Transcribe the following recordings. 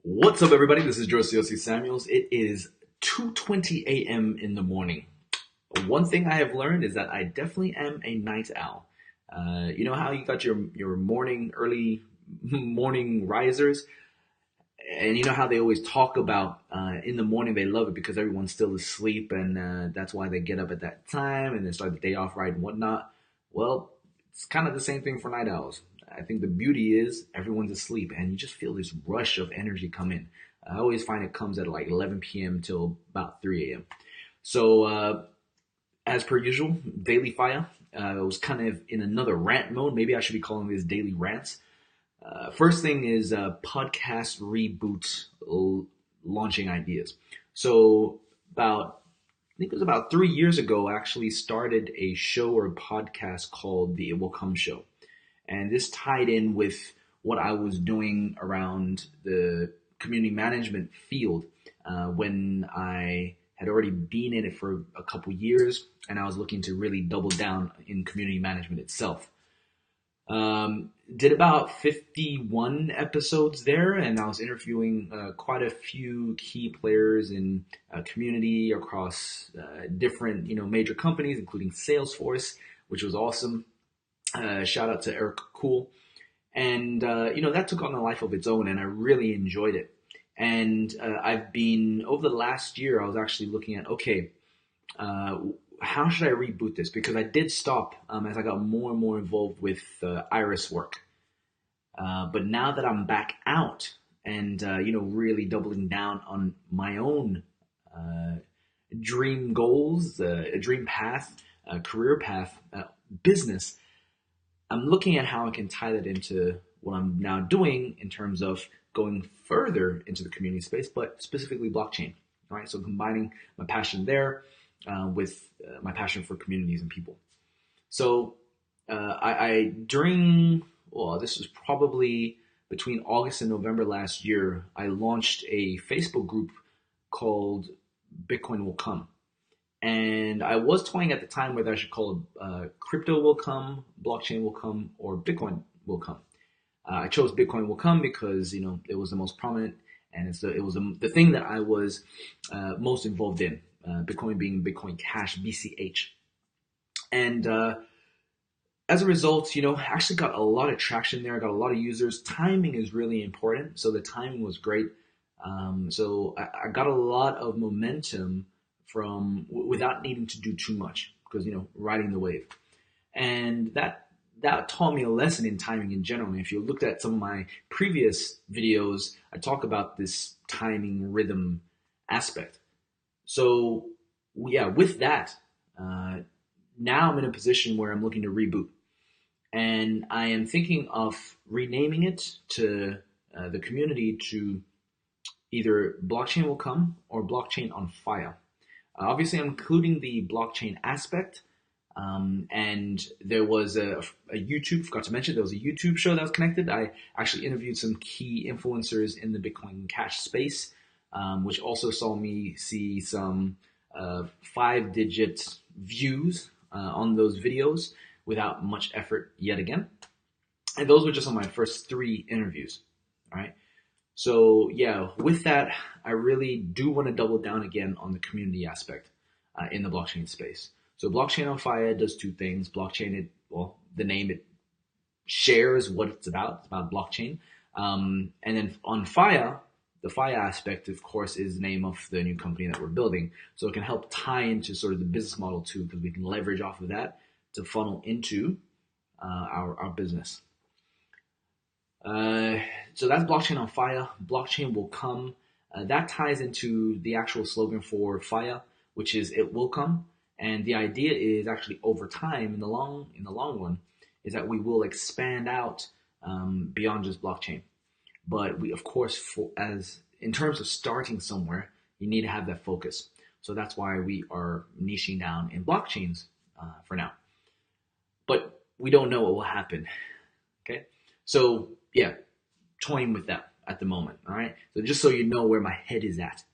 What's up, everybody? This is Josie Samuels. It is 2:20 a.m. in the morning. One thing I have learned is that I definitely am a night owl. You know how you got your morning early morning risers, and you know how they always talk about in the morning they love it because everyone's still asleep, and that's why they get up at that time and they start the day off right and whatnot. Well, it's kind of the same thing for night owls. I think the beauty is everyone's asleep and you just feel this rush of energy come in. I always find it comes at like 11 p.m. till about 3 a.m. So, as per usual, daily Faiā. I was kind of in another rant mode. Maybe I should be calling this daily rants. First thing is podcast reboot launching ideas. So, I think it was about 3 years ago, I actually started a show or a podcast called The It Will Come Show. And this tied in with what I was doing around the community management field when I had already been in it for a couple years and I was looking to really double down in community management itself. Did about 51 episodes there, and I was interviewing quite a few key players in community across different, major companies, including Salesforce, which was awesome. Shout out to Eric Cool. And, that took on a life of its own, and I really enjoyed it. And over the last year, I was actually looking at, okay, how should I reboot this? Because I did stop as I got more and more involved with Iris work. But now that I'm back out and, really doubling down on my own dream goals, a dream path, career path, business, I'm looking at how I can tie that into what I'm now doing in terms of going further into the community space, but specifically blockchain. Right, so combining my passion there with my passion for communities and people. So this was probably between August and November last year, I launched a Facebook group called Bitcoin Will Come. And I was toying at the time whether I should call it crypto will come, blockchain will come, or Bitcoin will come. I chose Bitcoin will come because it was the most prominent, and it was the thing that I was most involved in. Bitcoin being Bitcoin Cash, BCH, and as a result, I actually got a lot of traction there. I got a lot of users. Timing is really important, so the timing was great. So I got a lot of momentum without needing to do too much because riding the wave, and that taught me a lesson in timing in general. And if you looked at some of my previous videos, I talk about this timing rhythm aspect. So yeah, with that, now I'm in a position where I'm looking to reboot, and I am thinking of renaming it to the community to either Blockchain Will Come or Blockchain on Faiā. Obviously, I'm including the blockchain aspect. And there was a YouTube, forgot to mention, there was a YouTube show that was connected. I actually interviewed some key influencers in the Bitcoin Cash space, which also saw me see some 5-digit views on those videos without much effort yet again. And those were just on my first 3 interviews. All right. So yeah, with that, I really do want to double down again on the community aspect in the blockchain space. So blockchain on Faiā does 2 things. Blockchain, the name, it shares what it's about. It's about blockchain. And then on Faiā, the Faiā aspect, of course, is the name of the new company that we're building. So it can help tie into sort of the business model too, because we can leverage off of that to funnel into our business. So that's blockchain on Faiā. Blockchain will come. That ties into the actual slogan for Faiā, which is "It will come." And the idea is actually over time, in the long run, is that we will expand out beyond just blockchain. But we, of course, in terms of starting somewhere, you need to have that focus. So that's why we are niching down in blockchains for now. But we don't know what will happen. Okay, so yeah, toying with that at the moment. All right, so just so you know where my head is at.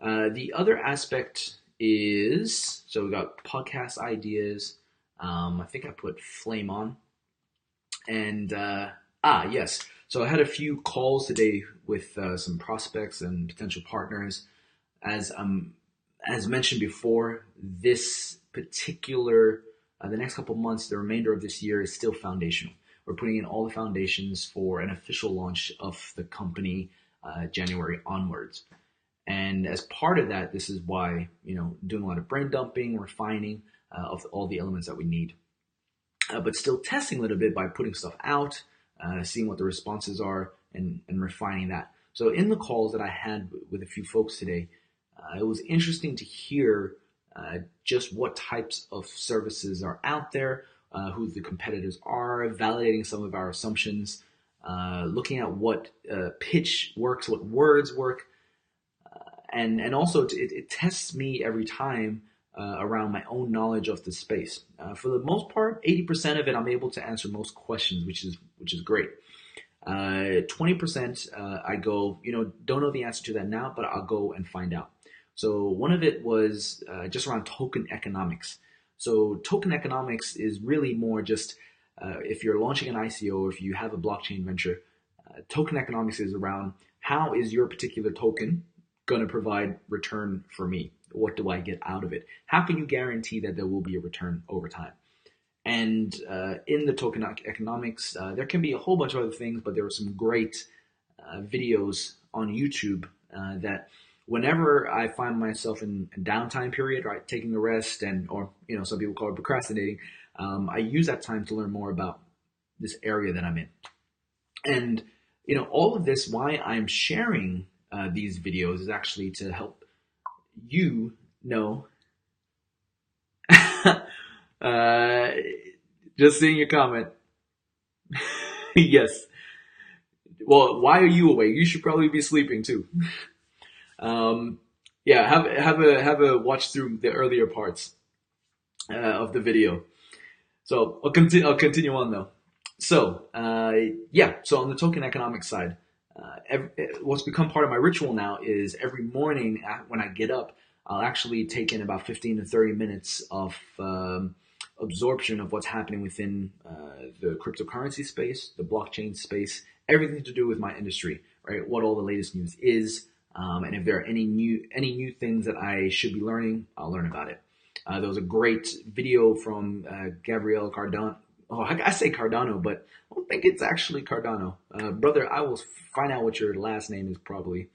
The other aspect is, so we got podcast ideas. I think I put Flame on, and yes, So I had a few calls today with some prospects and potential partners. As as mentioned before, this particular the next couple months, the remainder of this year is still foundational. We're putting in all the foundations for an official launch of the company January onwards. And as part of that, this is why, doing a lot of brain dumping, refining of all the elements that we need. But still testing a little bit by putting stuff out, seeing what the responses are, and refining that. So in the calls that I had with a few folks today, it was interesting to hear just what types of services are out there, who the competitors are, validating some of our assumptions, looking at what pitch works, what words work, and also it tests me every time around my own knowledge of the space. For the most part, 80% of it, I'm able to answer most questions, which is great. 20%, I go, don't know the answer to that now, but I'll go and find out. So one of it was just around token economics. So token economics is really more just if you're launching an ICO, if you have a blockchain venture, token economics is around how is your particular token going to provide return for me? What do I get out of it? How can you guarantee that there will be a return over time? And in the token economics, there can be a whole bunch of other things, but there were some great videos on YouTube that whenever I find myself in a downtime period, right, taking a rest, or some people call it procrastinating, I use that time to learn more about this area that I'm in. And all of this, why I'm sharing these videos, is actually to help you know. Just seeing your comment. Yes. Well, why are you awake? You should probably be sleeping too. Yeah, have a watch through the earlier parts of the video. So I'll continue on though. So so on the token economic side, what's become part of my ritual now is every morning when I get up, I'll actually take in about 15 to 30 minutes of absorption of what's happening within the cryptocurrency space, the blockchain space, everything to do with my industry, right? What all the latest news is, and if there are any new things that I should be learning, I'll learn about it. There was a great video from Gabrielle Cardano. Oh, I say Cardano, but I don't think it's actually Cardano. Brother, I will find out what your last name is probably.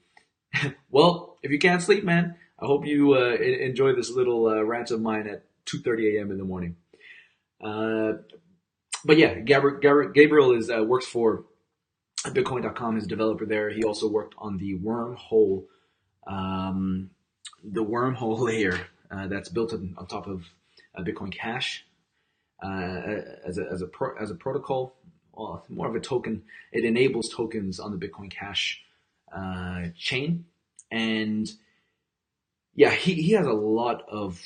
Well, if you can't sleep, man, I hope you enjoy this little rant of mine at 2:30 a.m. in the morning. But yeah, Gabriel works for Bitcoin.com, his developer there. He also worked on the wormhole layer that's built on top of Bitcoin Cash as a protocol, well, more of a token. It enables tokens on the Bitcoin Cash chain, and yeah, he has a lot of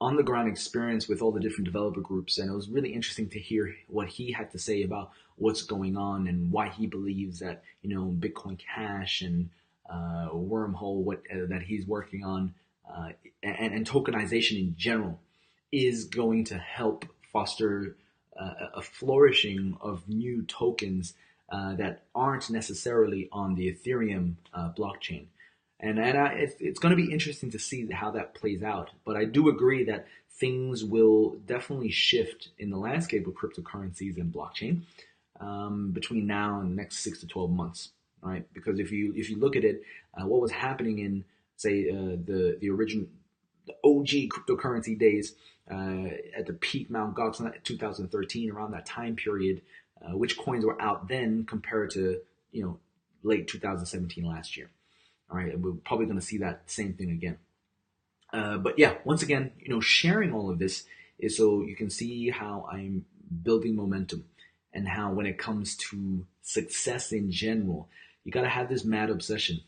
on the ground experience with all the different developer groups, and it was really interesting to hear what he had to say about what's going on and why he believes that Bitcoin Cash and Wormhole that he's working on and tokenization in general is going to help foster a flourishing of new tokens that aren't necessarily on the Ethereum blockchain. And it's going to be interesting to see how that plays out. But I do agree that things will definitely shift in the landscape of cryptocurrencies and blockchain between now and the next 6 to 12 months, right? Because if you look at it, what was happening in say the original, the OG cryptocurrency days at the peak Mt. Gox 2013, around that time period, which coins were out then compared to late 2017 last year. All right, we're probably going to see that same thing again. But yeah, once again, sharing all of this is so you can see how I'm building momentum, and how when it comes to success in general, you got to have this mad obsession.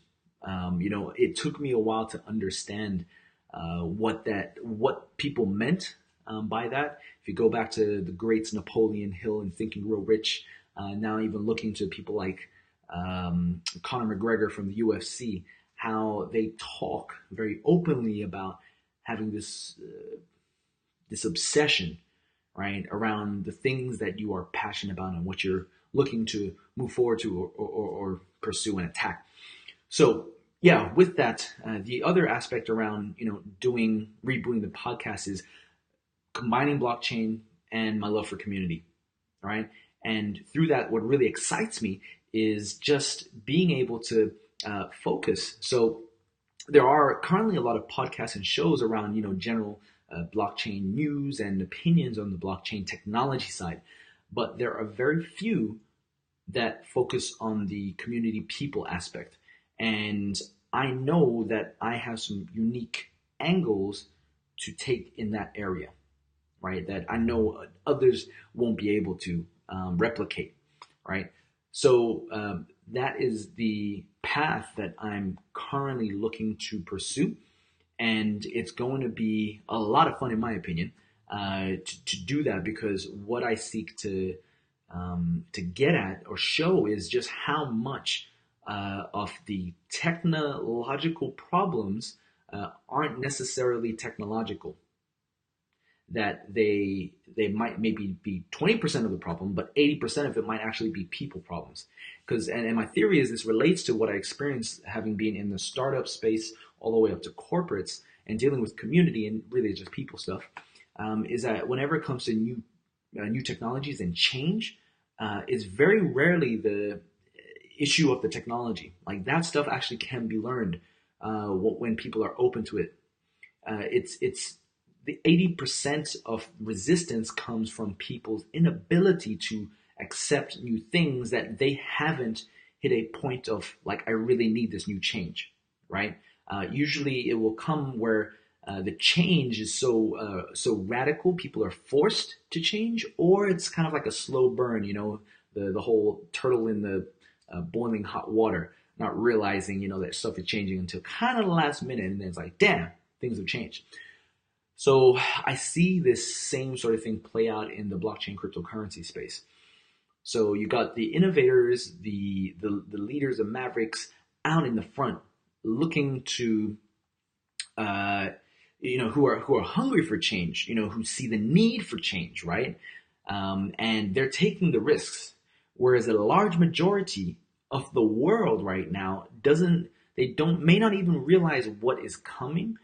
It took me a while to understand what people meant by that. If you go back to the greats Napoleon Hill and Think and Grow Rich, now even looking to people like Conor McGregor from the UFC, how they talk very openly about having this obsession, right, around the things that you are passionate about and what you're looking to move forward to or pursue and attack. So yeah, with that, the other aspect around rebooting the podcast is combining blockchain and my love for community, right? And through that, what really excites me is just being able to focus. So there are currently a lot of podcasts and shows around, general blockchain news and opinions on the blockchain technology side, but there are very few that focus on the community people aspect. And I know that I have some unique angles to take in that area, right? That I know others won't be able to replicate, right? So that is the path that I'm currently looking to pursue. And it's going to be a lot of fun, in my opinion, to do that, because what I seek to get at or show is just how much of the technological problems aren't necessarily technological. That they might maybe be 20% of the problem, but 80% of it might actually be people problems. Because and my theory is this relates to what I experienced having been in the startup space all the way up to corporates and dealing with community and really just people stuff. Is that whenever it comes to new technologies and change, it's very rarely the issue of the technology. Like that stuff actually can be learned when people are open to it. It's the 80% of resistance comes from people's inability to accept new things that they haven't hit a point of like, I really need this new change, right? Usually it will come where the change is so radical, people are forced to change, or it's kind of like a slow burn, the whole turtle in the boiling hot water, not realizing, that stuff is changing until kind of the last minute, and then it's like, damn, things have changed. So I see this same sort of thing play out in the blockchain cryptocurrency space. So you got the innovators, the leaders, the mavericks out in the front, looking to, who are hungry for change, who see the need for change, right? And they're taking the risks, whereas a large majority of the world right now may not even realize what is coming.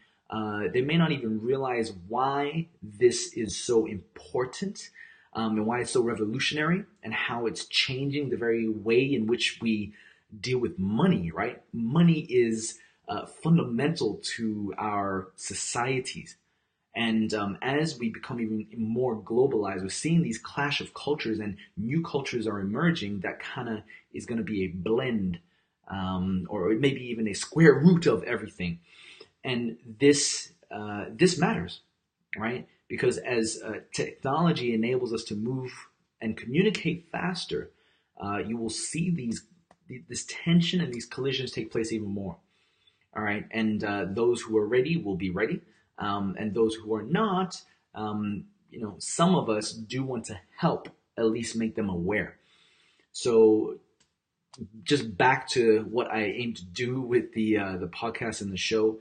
They may not even realize why this is so important, and why it's so revolutionary, and how it's changing the very way in which we deal with money, right? Money is fundamental to our societies. And as we become even more globalized, we're seeing these clash of cultures, and new cultures are emerging that kind of is going to be a blend, or maybe even a square root of everything. And this matters, right? Because as technology enables us to move and communicate faster, you will see this tension and these collisions take place even more. All right, and those who are ready will be ready, and those who are not, some of us do want to help at least make them aware. So just back to what I aim to do with the podcast and the show,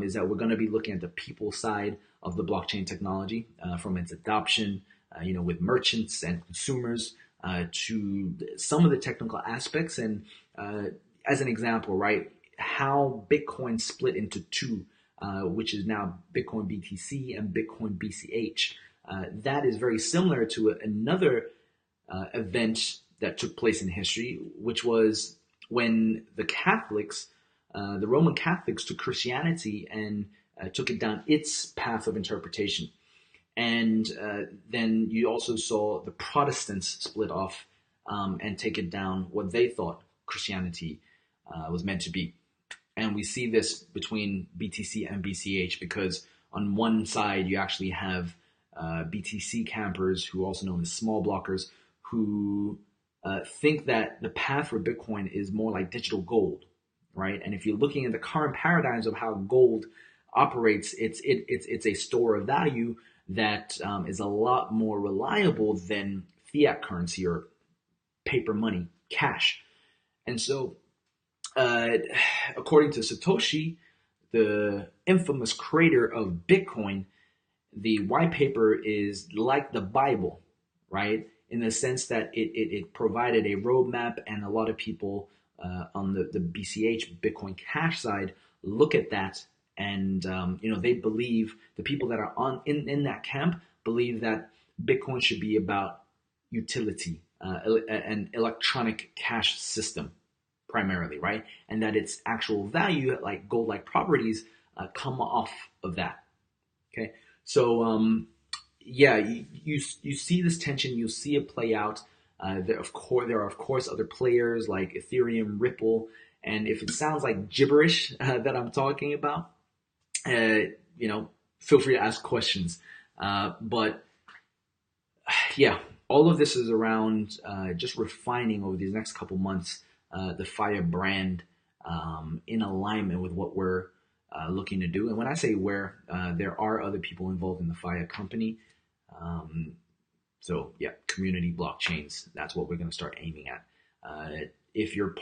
is that we're going to be looking at the people side of the blockchain technology, from its adoption, with merchants and consumers, to some of the technical aspects. And as an example, right, how Bitcoin split into two, which is now Bitcoin BTC and Bitcoin BCH. That is very similar to another event that took place in history, which was when the Catholics, the Roman Catholics, took Christianity and took it down its path of interpretation. And then you also saw the Protestants split off and take it down what they thought Christianity was meant to be. And we see this between BTC and BCH, because on one side you actually have BTC campers, who are also known as small blockers, who think that the path for Bitcoin is more like digital gold, right? And if you're looking at the current paradigms of how gold operates, it's a store of value that is a lot more reliable than fiat currency or paper money, cash. And so, according to Satoshi, the infamous creator of Bitcoin, the white paper is like the Bible, right? in the sense that it provided a roadmap, and a lot of people on the BCH, Bitcoin Cash side, look at that, and they believe, the people that are in that camp believe that Bitcoin should be about utility, an electronic cash system primarily, right? And that its actual value, like gold-like properties, come off of that. Okay, so yeah, you see this tension, you see it play out. There are of course other players like Ethereum, Ripple, and if it sounds like gibberish that I'm talking about, feel free to ask questions. But yeah, all of this is around just refining over these next couple months the Faia brand in alignment with what we're looking to do. And when I say where, there are other people involved in the Faia company. So yeah, community blockchains. That's what we're going to start aiming at. If you're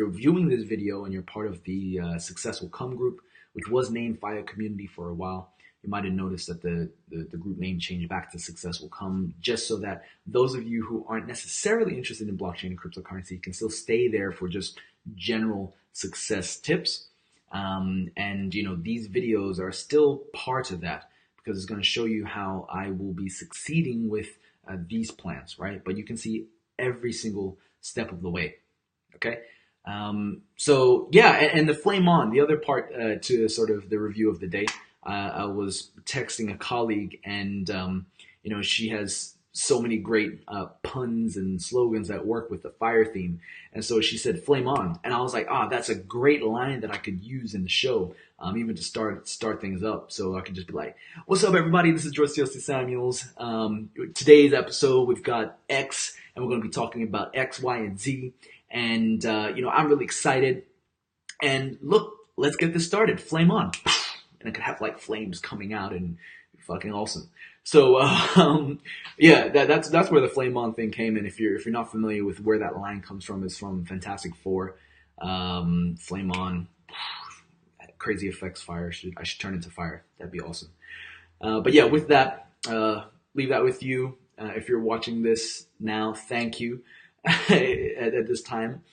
viewing this video and you're part of the Success Will Come group, which was named Faia Community for a while, you might have noticed that the group name changed back to Success Will Come, just so that those of you who aren't necessarily interested in blockchain and cryptocurrency can still stay there for just general success tips. And these videos are still part of that, because it's going to show you how I will be succeeding with these plans, right? But you can see every single step of the way. Okay. So yeah, and the flame on, the other part to sort of the review of the day. I was texting a colleague, and she has so many great puns and slogans that work with the fire theme, and so she said "flame on," and I was like, that's a great line that I could use in the show, even to start things up. So I could just be like, "What's up, everybody? This is George C. Samuels. Today's episode, we've got X, and we're going to be talking about X, Y, and Z, and I'm really excited. And look, let's get this started. Flame on." And it could have like flames coming out, and fucking awesome. So yeah, that's where the flame on thing came in. If you're not familiar with where that line comes from, it's from Fantastic Four. Flame on, crazy effects, fire. I should turn into fire. That'd be awesome. But yeah, with that, leave that with you. If you're watching this now, thank you at this time.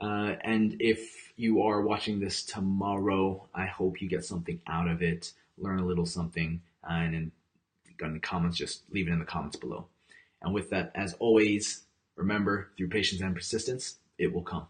And if you are watching this tomorrow, I hope you get something out of it, learn a little something, and then in the comments, just leave it in the comments below. And with that, as always, remember, through patience and persistence, it will come.